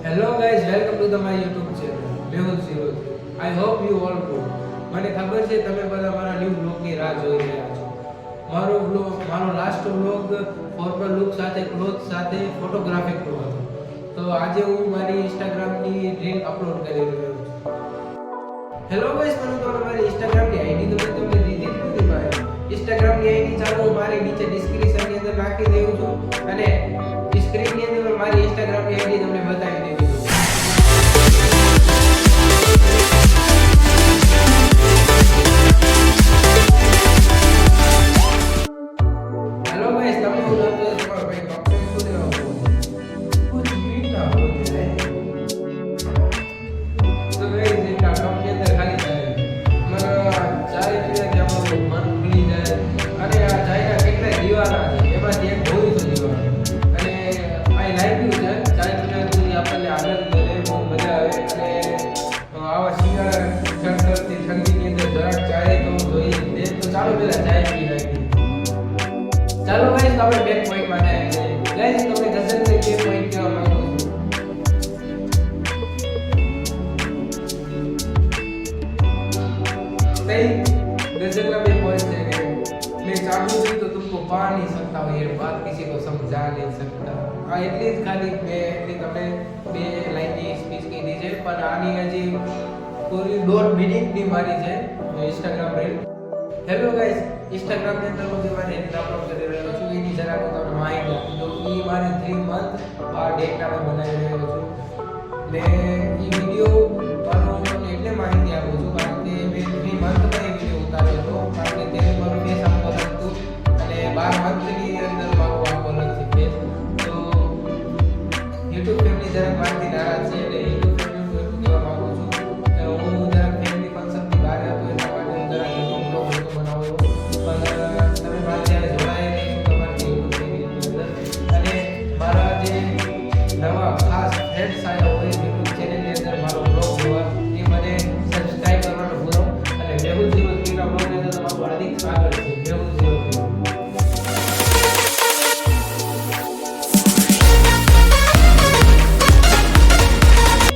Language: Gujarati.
Hello guys, welcome to my YouTube channel Mehul Sirot. I hope you all good. મને ખબર છે તમે બધા મારા ન્યૂ વ્લોગની રાહ જોઈ રહ્યા છો. મારો લાસ્ટ વ્લોગ ફોર્મલ લુક સાથે ક્લોથ સાથે ફોટોગ્રાફિકનો હતો. તો આજે હું મારી ઇન્સ્ટાગ્રામની રીલ અપલોડ કરી રહ્યો છું. હેલો ગાઈસ, મને તો મારી ઇન્સ્ટાગ્રામની આઈડી તો મેં તમને દીધી જ નથી ભાઈ. ઇન્સ્ટાગ્રામની આઈડી ચાલો હું મારી નીચે ડિસ્ક્રિપ્શનની અંદર નાખી દઉં છું અને સ્ક્રીનની અંદર મારી ઇન્સ્ટાગ્રામની આઈડી તમને બતાવી દઉં છું. हेलो गाइस, તમે હું નામ છે તમારો ભાઈ ડોક્ટર સુદેવ कुछ मीठा हो जाए तो गाइस ये કામ के अंदर ખાલી જાય મારા ચાય પીને કે આપણું મન ખુલી જાય અને આ ચાયના કેટલા દીવાના છે એમાંથી એક બહુ જ દીવાનો અને આઈ લાઈક યુ છે ચાય પીને આપણને આનંદ મળે બહુ મજા આવે અને આવા શિયાળા ચડતી ઠંડીની અંદર જરાક ચાય તો જોઈએ તો ચાલો પેલા ચાય પી નાખીએ. ચાલો ગાઈસ, આપણે બેક પોઈન્ટ માટે આવીએ. ગાઈસ, તમને ગઝલની બે પોઈન્ટ કહેવા માંગુ છું. नहीं, गजल का भी पॉइंट है कि मैं चाहूँ भी तो तुमको पा नहीं सकता हूँ, ये बात किसी को समझा नहीं सकता. આ એટલી જ ખાલી મેં એટલી તમને બે લાઈનની સ્પીચ કીધી છે પણ આની હજી પૂરી 1.5 મિનિટની મારી છે Instagram reel. Hello guys, Instagram ની અંદર હું મારી રીલ અપલોડ કરી રહ્યો છું એની જરા હું તમને માહિતી આપી દઉં. એ મારે 3 મંથ આ ડેટા મેં બનાવી રહ્યો છું ને એ વિડિયો મારો તમને એટલે માહિતી આપું છું કારણ કે મેં 3 મંથ માં એ વિડિયો ઉતાર્યો હતો કારણ કે તેને મારું ફેસ આખો અલગ હતું અને 12 મંથની અંદર મારું આખો અલગ છે ફેસ. તો YouTube ફેમિલી જરાક મારથી નારાજ છે એટલે YouTube ફેમિલી હું એટલું કહેવા માંગુ છું કે હું જરાક ફેમિલી ફંક્શનથી બહાર હતો એટલા માટે હું જરાક YouTube બ્લોગ બનાવ્યો પણ તમે મારી જ્યારે જોડાયા નહીં તમારી YouTube ફેમિલીની અંદર અને મારા જે નવા ખાસ ફ્રેન્ડ્સ આવ્યા હોય